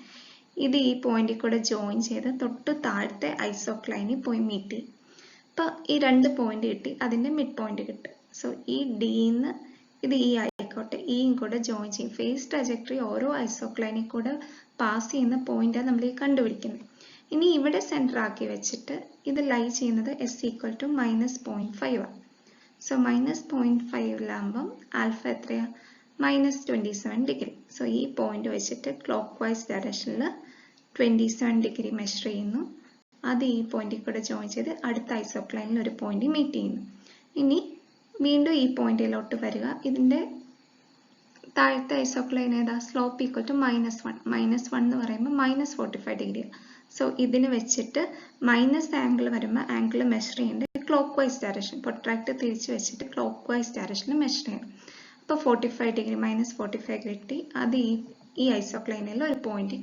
ഇത് ഈ പോയിന്റിൽ കൂടെ ജോയിൻ ചെയ്ത് തൊട്ട് താഴത്തെ ഐസോക്ലൈനിൽ പോയി മീറ്റ് ചെയ്യും. അപ്പോൾ ഈ രണ്ട് പോയിന്റ് കിട്ടി, അതിൻ്റെ മിഡ് പോയിന്റ് കിട്ടും. സോ ഈ ഡിന്ന് ഇത് ഈ ആയിക്കോട്ടെ, ഇയും കൂടെ ജോയിൻ ചെയ്യും. ഫേസ് ട്രജക്ടറി ഓരോ ഐസോക്ലൈനിൽ കൂടെ പാസ് ചെയ്യുന്ന പോയിന്റാണ് നമ്മൾ ഈ കണ്ടുപിടിക്കുന്നത്. ഇനി ഇവിടെ സെൻറ്റർ ആക്കി വെച്ചിട്ട് ഇത് ലൈ ചെയ്യുന്നത് എസ് ഈക്വൽ ടു -0.5 ആണ്. സോ -0.5 ആൽഫ എത്രയാണ്? -27 ഡിഗ്രി. സോ ഈ പോയിന്റ് വെച്ചിട്ട് ക്ലോക്ക് വൈസ് ഡയറക്ഷനിൽ 27 ഡിഗ്രി മെഷർ ചെയ്യുന്നു. അത് ഈ പോയിന്റിൽ കൂടെ ജോയിൻ ചെയ്ത് അടുത്ത ഐസോക്ലൈനിൽ ഒരു പോയിന്റ് മീറ്റ് ചെയ്യുന്നു. ഇനി വീണ്ടും ഈ പോയിന്റിലോട്ട് വരിക. ഇതിൻ്റെ താഴത്തെ ഐസോക്ലൈൻ ഏതാ? Slope equal to -1. -1 എന്ന് പറയുമ്പോൾ -45 ഡിഗ്രിയാണ്. സോ ഇതിന് വെച്ചിട്ട് മൈനസ് ആംഗിൾ വരുമ്പോൾ ആംഗിൾ മെഷർ ചെയ്യേണ്ടത് ക്ലോക്ക് വൈസ് ഡയറക്ഷൻ. പ്രൊട്രാക്ട് തിരിച്ച് വെച്ചിട്ട് ക്ലോക്ക് വൈസ് ഡയറക്ഷനിൽ മെഷർ ചെയ്യണം. അപ്പോൾ 45 ഡിഗ്രി -45 കിട്ടി. അത് ഈ ഐസോക്ലൈനിൽ ഒരു പോയിന്റ്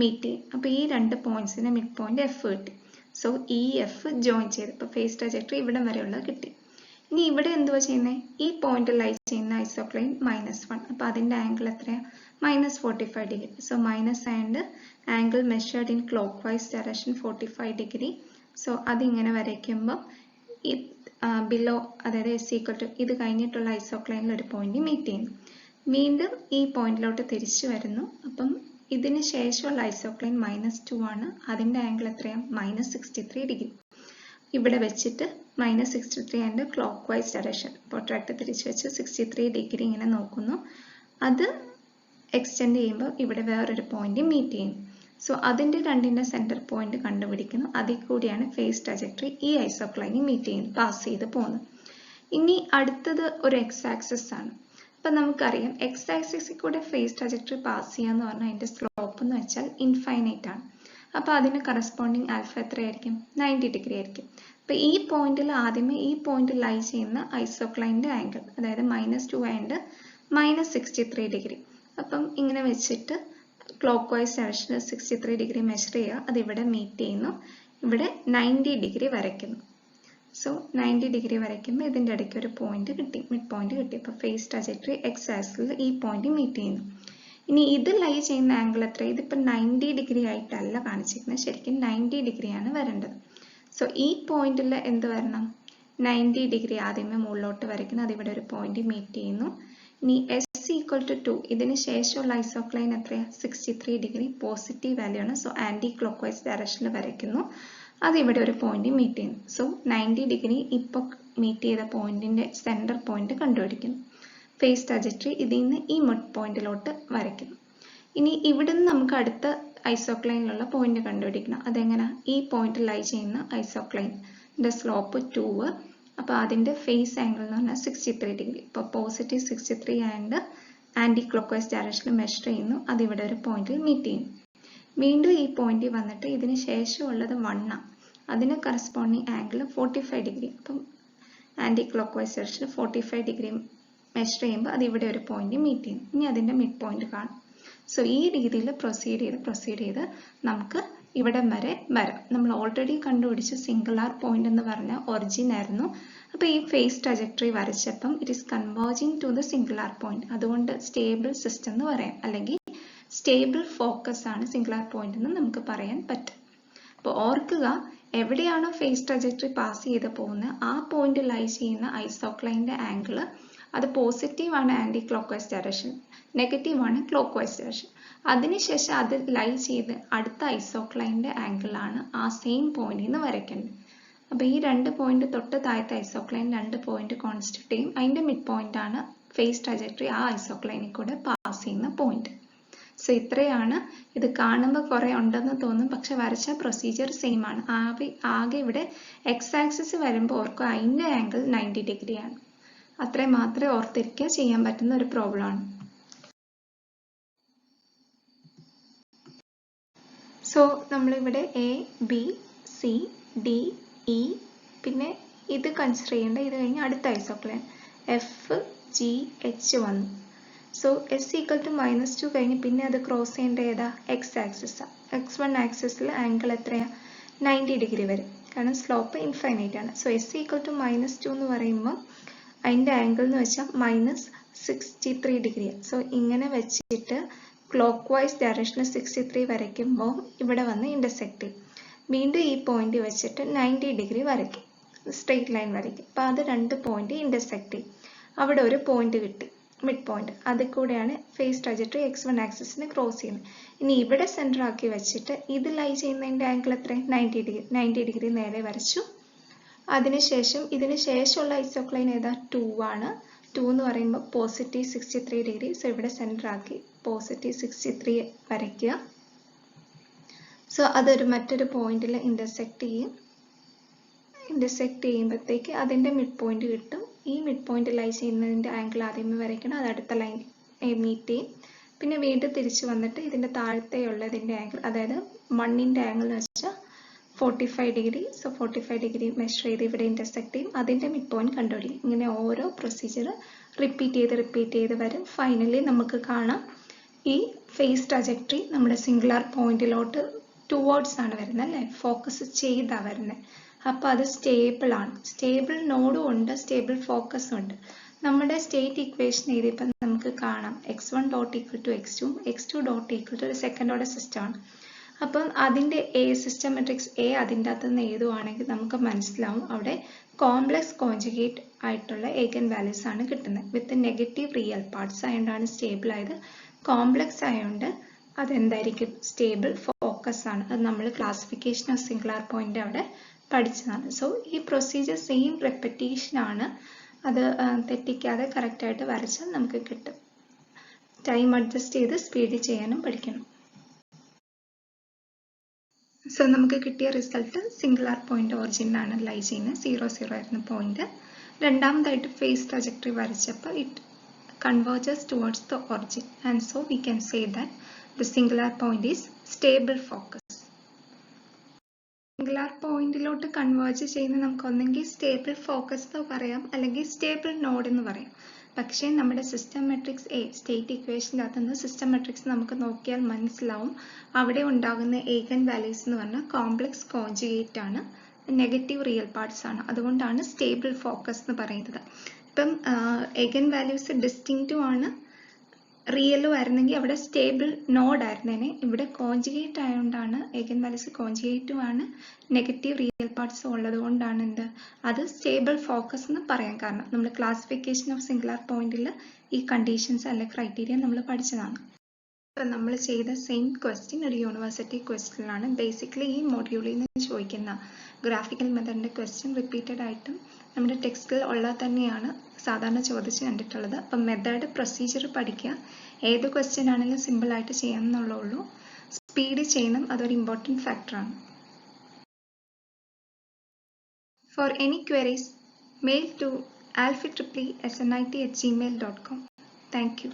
മീറ്റ് ചെയ്യും. അപ്പോൾ ഈ രണ്ട് പോയിന്റ്സിന് മിഡ് പോയിന്റ് എഫ് കിട്ടി. സോ ഈ എഫ് ജോയിൻ ചെയ്ത് ഇപ്പോൾ ഫേസ് ട്രജക്ടറി ഇവിടെ വരെയുള്ളത് കിട്ടി. ഇനി ഇവിടെ എന്തുവാ ചെയ്യുന്നത്? ഈ പോയിന്റ് ലൈ ചെയ്യുന്ന ഐസോക്ലൈൻ -1. അപ്പോൾ അതിൻ്റെ ആംഗിൾ എത്രയാണ്? -45 ഡിഗ്രി. So minus and angle measured in clock vice direction 45 ഡിഗ്രി. സോ അതിങ്ങനെ വരയ്ക്കുമ്പോൾ ഈ ബിലോ, അതായത് എസ് ഈക്വൽ ടു ഇത് കഴിഞ്ഞിട്ടുള്ള ഐസോക്ലൈനിൽ ഒരു പോയിന്റ് മീറ്റ് ചെയ്യുന്നു. വീണ്ടും ഈ പോയിന്റിലോട്ട് തിരിച്ചു വരുന്നു. അപ്പം ഇതിന് ശേഷമുള്ള ഐസോക്ലൈൻ -2 ആണ്. അതിൻ്റെ ആംഗിൾ എത്രയാണ്? -63 ഡിഗ്രി. ഇവിടെ വെച്ചിട്ട് -63 and clock vice direction protract തിരിച്ച് വെച്ച് 63 ഡിഗ്രി ഇങ്ങനെ നോക്കുന്നു. അത് എക്സ്റ്റെൻഡ് ചെയ്യുമ്പോൾ ഇവിടെ വേറൊരു പോയിന്റ് മീറ്റ് ചെയ്യും. സോ അതിൻ്റെ രണ്ടിൻ്റെ സെൻറ്റർ പോയിന്റ് കണ്ടുപിടിക്കുന്നു. അതിൽ കൂടിയാണ് ഫേസ് ട്രജക്ടറി ഈ ഐസോക്ലൈനിൽ മീറ്റ് ചെയ്യുന്നത്, പാസ് ചെയ്ത് പോകുന്നത്. ഇനി അടുത്തത് ഒരു എക്സ് ആക്സിസ് ആണ്. അപ്പം നമുക്കറിയാം എക്സ് ആക്സിസിൽ കൂടെ ഫേസ് ട്രജക്ടറി പാസ് ചെയ്യാന്ന് പറഞ്ഞാൽ അതിൻ്റെ സ്ലോപ്പ് എന്ന് വെച്ചാൽ ഇൻഫൈനൈറ്റ് ആണ്. അപ്പോൾ അതിന് കറസ്പോണ്ടിങ് ആൽഫ എത്രയായിരിക്കും? 90 ഡിഗ്രി ആയിരിക്കും. അപ്പോൾ ഈ പോയിന്റിൽ ആദ്യമേ ഈ പോയിന്റ് ലൈ ചെയ്യുന്ന ഐസോക്ലൈൻ്റെ ആംഗിൾ, അതായത് -2 ആൻഡ് -63 ഡിഗ്രി. അപ്പം ഇങ്ങനെ വെച്ചിട്ട് ക്ലോക്ക് വൈസ് ഡയറക്ഷനിൽ 63 ഡിഗ്രി മെഷർ ചെയ്യുക. അത് ഇവിടെ മീറ്റ് ചെയ്യുന്നു. ഇവിടെ 90 ഡിഗ്രി വരയ്ക്കുന്നു. സോ 90 ഡിഗ്രി വരയ്ക്കുമ്പോൾ ഇതിൻ്റെ ഇടയ്ക്ക് ഒരു പോയിന്റ് കിട്ടി, മിഡ് പോയിന്റ് കിട്ടി. അപ്പോൾ ഫേസ് ട്രജക്ടറി എക്സ് ആക്സിസിൽ ഈ പോയിന്റ് മീറ്റ് ചെയ്യുന്നു. ഇനി ഇത് ലൈ ചെയ്യുന്ന ആംഗിൾ എത്ര? ഇതിപ്പോൾ 90 ഡിഗ്രി ആയിട്ടല്ല കാണിച്ചിരിക്കുന്നത്, ശരിക്കും 90 ഡിഗ്രിയാണ് വരേണ്ടത്. സോ ഈ പോയിന്റിൽ എന്ത് വരണം? 90 ഡിഗ്രി ആദ്യമേ മുകളിലോട്ട് വരയ്ക്കുന്നു. അതിവിടെ ഒരു പോയിന്റ് മീറ്റ് ചെയ്യുന്നു. ഇനി എസ് ഈക്വൽ ടു 2, ഇതിന് ശേഷമുള്ള ഐസോക്ലൈൻ എത്രയാണ്? 63 ഡിഗ്രി പോസിറ്റീവ് വാല്യൂ ആണ്. സോ ആൻറ്റി ക്ലോക്ക് വൈസ് ഡയറക്ഷനിൽ വരയ്ക്കുന്നു. അതിവിടെ ഒരു പോയിന്റ് മീറ്റ് ചെയ്യുന്നു. സോ 90 ഡിഗ്രി ഇപ്പോൾ മീറ്റ് ചെയ്ത പോയിന്റിന്റെ സെൻറ്റർ പോയിന്റ് കണ്ടുപിടിക്കുന്നു. ഫേസ് ട്രജക്ടറി ഇതിൽ നിന്ന് ഈ മിഡ് പോയിന്റിലോട്ട് വരയ്ക്കുന്നു. ഇനി ഇവിടുന്ന് നമുക്ക് അടുത്ത ഐസോക്ലൈനിലുള്ള പോയിന്റ് കണ്ടുപിടിക്കണം. അതെങ്ങനെ? ഈ പോയിന്റ് ലൈ ചെയ്യുന്ന ഐസോക്ലൈൻ്റെ സ്ലോപ്പ് 2, അപ്പോൾ അതിൻ്റെ ഫേസ് ആംഗിൾ എന്ന് പറഞ്ഞാൽ 63 ഡിഗ്രി. ഇപ്പോൾ positive 63 and anti clock vice ഡയറക്ഷനിൽ മെഷർ ചെയ്യുന്നു. അതിവിടെ ഒരു പോയിന്റിൽ മീറ്റ് ചെയ്യുന്നു. വീണ്ടും ഈ പോയിന്റിൽ വന്നിട്ട് ഇതിന് ശേഷമുള്ളത് 1 ആണ്. അതിന് കറസ്പോണ്ടിങ് ആംഗിൾ 45 ഡിഗ്രി. അപ്പം ആൻറ്റി ക്ലോക്ക് വൈസ് ഡയറക്ഷനിൽ 45 ഡിഗ്രി മെഷർ ചെയ്യുമ്പോൾ അത് ഇവിടെ ഒരു പോയിന്റ് മീറ്റ് ചെയ്യും. ഇനി അതിൻ്റെ മിഡ് പോയിന്റ് കാണും. സോ ഈ രീതിയിൽ പ്രൊസീഡ് ചെയ്ത് നമുക്ക് ഇവിടം വരെ വരാം. നമ്മൾ ഓൾറെഡി കണ്ടുപിടിച്ച സിംഗുലാർ പോയിന്റ് എന്ന് പറഞ്ഞ ഒറിജിൻ ആയിരുന്നു. അപ്പോൾ ഈ ഫേസ് ട്രജക്ടറി വരച്ചപ്പം it is converging to the singular point. അതുകൊണ്ട് സ്റ്റേബിൾ സിസ്റ്റം എന്ന് പറയാം, അല്ലെങ്കിൽ സ്റ്റേബിൾ ഫോക്കസ് ആണ് സിംഗുലാർ പോയിന്റ് എന്ന് നമുക്ക് പറയാൻ പറ്റും. അപ്പോൾ ഓർക്കുക, എവിടെയാണോ ഫേസ് ട്രജക്ടറി പാസ് ചെയ്ത് പോകുന്നത് ആ പോയിന്റ് ലൈ ചെയ്യുന്ന ഐസോക്ലൈൻ്റെ ആംഗിൾ അത് പോസിറ്റീവ് ആണ് anti clock vice direction, negative ആണ് ക്ലോക്ക് വൈസ് ഡയറക്ഷൻ. അതിനുശേഷം അത് ലൈ ചെയ്ത് അടുത്ത ഐസോക്ലൈൻ്റെ ആംഗിളാണ് ആ സെയിം പോയിന്റിൽ നിന്ന് വരയ്ക്കേണ്ടത്. അപ്പോൾ ഈ 2 പോയിന്റ് തൊട്ട് താഴത്തെ ഐസോക്ലൈൻ 2 പോയിന്റ് കോൺസ്റ്റിറ്റ്യൂട്ട് ചെയ്യും. അതിൻ്റെ മിഡ് പോയിന്റ് ആണ് ഫേസ് ട്രജക്ടറി ആ ഐസോക്ലൈനിൽ കൂടെ പാസ് ചെയ്യുന്ന പോയിന്റ്. സോ ഇത്രയാണ്. ഇത് കാണുമ്പോൾ കുറേ ഉണ്ടെന്ന് തോന്നും, പക്ഷെ വരച്ച പ്രൊസീജിയർ സെയിം ആണ്. ആകെ ഇവിടെ എക്സ് ആക്സിസ് വരുമ്പോൾ ഓർക്കുക അതിൻ്റെ ആംഗിൾ 90 ഡിഗ്രിയാണ്. അത്രയും മാത്രമേ ഓർത്തിരിക്കുക ചെയ്യാൻ പറ്റുന്ന ഒരു പ്രോബ്ലം ആണ്. സോ നമ്മളിവിടെ A B C D E പിന്നെ ഇത് കൺസിഡർ ചെയ്യേണ്ട. ഇത് കഴിഞ്ഞ് അടുത്ത ഐസോക്ലൈൻ എഫ് ജി എച്ച് വന്നു. സോ എസ് ഈക്വൽ ടു -2 കഴിഞ്ഞ് പിന്നെ അത് ക്രോസ് ചെയ്യേണ്ട ഏതാ? X axis. x1 ആക്സിസിൽ ആംഗിൾ എത്രയാണ്? 90 ഡിഗ്രി വരും, കാരണം സ്ലോപ്പ് ഇൻഫൈനൈറ്റ് ആണ്. സോ എസ് ഈക്വൽ ടു -2 എന്ന് പറയുമ്പോൾ അതിൻ്റെ ആംഗിൾ എന്ന് വെച്ചാൽ -63 ഡിഗ്രിയാണ്. സോ ഇങ്ങനെ വെച്ചിട്ട് ക്ലോക്ക് വൈസ് ഡയറക്ഷനിൽ 63 വരയ്ക്കുമ്പോൾ ഇവിടെ വന്ന് ഇൻ്റർസെക്റ്റ് ചെയ്യും. വീണ്ടും ഈ പോയിന്റ് വെച്ചിട്ട് 90 ഡിഗ്രി വരയ്ക്കും, സ്ട്രെയിറ്റ് ലൈൻ വരയ്ക്കും. അപ്പോൾ അത് 2 പോയിന്റ് ഇൻ്റർസെക്റ്റ് ചെയ്യും. അവിടെ ഒരു പോയിന്റ് കിട്ടി, മിഡ് പോയിന്റ്. അതിൽ കൂടെയാണ് ഫേസ് ട്രജക്ടറി x1 ആക്സിസിന് ക്രോസ് ചെയ്യുന്നത്. ഇനി ഇവിടെ സെൻറ്റർ ആക്കി വെച്ചിട്ട് ഇത് ലൈ ചെയ്യുന്നതിൻ്റെ ആംഗിൾ എത്ര? 90 ഡിഗ്രി നേരെ വരച്ചു. അതിനുശേഷം ഇതിന് ശേഷമുള്ള ഐസോക്ലൈൻ ഏതാ? 2 ആണ്. 2 എന്ന് പറയുമ്പോൾ പോസിറ്റീവ് 63 ഡിഗ്രി. സോ ഇവിടെ സെൻറ്റർ ആക്കി പോസിറ്റീവ് 63 വരയ്ക്കുക. സോ അതൊരു മറ്റൊരു പോയിന്റിൽ ഇൻ്റർസെക്റ്റ് ചെയ്യും. ഇൻ്റർസെക്റ്റ് ചെയ്യുമ്പോഴത്തേക്ക് അതിൻ്റെ മിഡ് പോയിന്റ് കിട്ടും. ഈ മിഡ് പോയിന്റ് ലൈ ചെയ്യുന്നതിൻ്റെ ആംഗിൾ ആദ്യമേ വരയ്ക്കണം, അത് അടുത്ത ലൈൻ മീറ്റ് ചെയ്യും. പിന്നെ വീണ്ടും തിരിച്ചു വന്നിട്ട് ഇതിൻ്റെ താഴത്തെയുള്ളതിൻ്റെ ആംഗിൾ, അതായത് 1ൻ്റെ ആംഗിൾ എന്ന് വെച്ചാൽ 45 ഡിഗ്രി. സോ 45 ഡിഗ്രി മെഷർ ചെയ്ത് ഇവിടെ ഇൻ്റർസെക്റ്റ് ചെയ്യും, അതിൻ്റെ മിഡ് പോയിന്റ് കണ്ടുപിടിക്കും. ഇങ്ങനെ ഓരോ പ്രൊസീജിയർ റിപ്പീറ്റ് ചെയ്ത് വരും. ഫൈനലി നമുക്ക് കാണാം ഈ ഫേസ് ട്രജക്ടറി നമ്മുടെ സിംഗുലാർ പോയിന്റിലോട്ട് ടുവേർഡ്സ് ആണ് വരുന്നത്, അല്ലേ? ഫോക്കസ് ചെയ്താണ് വരുന്നത്. അപ്പോൾ അത് സ്റ്റേബിൾ ആണ്. സ്റ്റേബിൾ നോഡും ഉണ്ട്, സ്റ്റേബിൾ ഫോക്കസും ഉണ്ട്. നമ്മുടെ സ്റ്റേറ്റ് ഇക്വേഷൻ എഴുതിയപ്പോൾ നമുക്ക് കാണാം x1 dot equal to x2, x2 dot equal to ഒരു സെക്കൻഡ് ഓർഡർ സിസ്റ്റമാണ്. അപ്പം അതിൻ്റെ സിസ്റ്റം മെട്രിക്സ് എ അതിൻ്റെ അകത്ത് നിന്ന് എഴുതുവാണെങ്കിൽ നമുക്ക് മനസ്സിലാവും അവിടെ കോംപ്ലക്സ് കോൺജുഗേറ്റ് ആയിട്ടുള്ള ഏഗൻ വാല്യൂസ് ആണ് കിട്ടുന്നത്. വിത്ത് നെഗറ്റീവ് റിയൽ പാർട്സ് ആയതുകൊണ്ടാണ് സ്റ്റേബിൾ ആയത്. കോംപ്ലക്സ് ആയതുകൊണ്ട് അതെന്തായിരിക്കും? സ്റ്റേബിൾ ഫോക്കസ് ആണ്. അത് നമ്മൾ ക്ലാസിഫിക്കേഷൻ ഓഫ് സിംഗുലാർ പോയിന്റ് അവിടെ പഠിച്ചതാണ്. സോ ഈ പ്രൊസീജിയർ സെയിം റെപ്പറ്റീഷൻ ആണ്. അത് തെറ്റിക്കാതെ കറക്റ്റായിട്ട് വരച്ചാൽ നമുക്ക് കിട്ടും. ടൈം അഡ്ജസ്റ്റ് ചെയ്ത് സ്പീഡിൽ ചെയ്യാനും പഠിക്കണം. സോ നമുക്ക് കിട്ടിയ റിസൾട്ട് സിംഗുലാർ പോയിന്റ് ഒറിജിനിലാണ് ലൈ ചെയ്യുന്നത്. 0 ആയിരുന്നു പോയിന്റ്. രണ്ടാമതായിട്ട് ഫേസ് ട്രജക്ടറി വരച്ചപ്പോൾ it converges towards the origin, and so we can say that the singular point is stable focus. Singular പോയിന്റിലോട്ട് കൺവേർജ് ചെയ്യുന്ന നമുക്ക് ഒന്നെങ്കിൽ സ്റ്റേബിൾ ഫോക്കസ് എന്ന് പറയാം, അല്ലെങ്കിൽ സ്റ്റേബിൾ നോഡ് എന്ന് പറയാം. പക്ഷേ നമ്മുടെ സിസ്റ്റം മെട്രിക്സ് എ സ്റ്റേറ്റ് ഇക്വേഷൻ്റെ അകത്തുനിന്ന് സിസ്റ്റം മെട്രിക്സ് നമുക്ക് നോക്കിയാൽ മനസ്സിലാവും അവിടെ ഉണ്ടാകുന്ന ഏഗൻ വാല്യൂസ് എന്ന് പറഞ്ഞാൽ കോംപ്ലക്സ് കോൺജുഗേറ്റ് ആണ്, നെഗറ്റീവ് റിയൽ പാർട്സ് ആണ്. അതുകൊണ്ടാണ് സ്റ്റേബിൾ ഫോക്കസ് എന്ന് പറയുന്നത്. ഇപ്പം ഏഗൻ വാല്യൂസ് ഡിസ്റ്റിങ്ക്റ്റും ആണ്, റിയലും ആയിരുന്നെങ്കിൽ അവിടെ സ്റ്റേബിൾ നോഡ് ആയിരുന്നേനെ. ഇവിടെ കോൺജുഗേറ്റ് ആയതുകൊണ്ടാണ് ഏഗൻ വാല്യൂസ് കോൺജുഗേറ്റും ആണ്, നെഗറ്റീവ് റിയൽ പാർട്സും ഉള്ളത് കൊണ്ടാണ് എന്ത് അത് സ്റ്റേബിൾ ഫോക്കസ് എന്ന് പറയാൻ കാരണം. നമ്മൾ ക്ലാസിഫിക്കേഷൻ ഓഫ് സിംഗുലാർ പോയിന്റിൽ ഈ കണ്ടീഷൻസ് അല്ലെ ക്രൈറ്റീരിയ നമ്മൾ പഠിച്ചതാണ്. അപ്പം നമ്മൾ ചെയ്ത സെയിം ക്വസ്റ്റ്യൻ ഒരു യൂണിവേഴ്സിറ്റി ക്വസ്റ്റ്യനാണ്. ബേസിക്കലി ഈ മൊഡ്യൂളിൽ നിന്ന് ചോദിക്കുന്ന ഗ്രാഫിക്കൽ മെത്തേഡിൻ്റെ ക്വസ്റ്റ്യൻ റിപ്പീറ്റഡ് ആയിട്ടും നമ്മുടെ ടെക്സ്റ്റിൽ ഉള്ളത് തന്നെയാണ്. സാധാരണ ചോദിച്ച് കണ്ടിട്ടുള്ളത്. അപ്പം മെത്തേഡ് പ്രൊസീജിയർ പഠിക്കുക. ഏത് ക്വസ്റ്റ്യൻ ആണെങ്കിലും സിമ്പിളായിട്ട് ചെയ്യാം എന്നുള്ളൂ. സ്പീഡ് ചെയ്യണം, അതൊരു ഇമ്പോർട്ടൻറ്റ് ഫാക്ടറാണ്. For any queries, mail to alphatriplesnit@gmail.com. Thank you.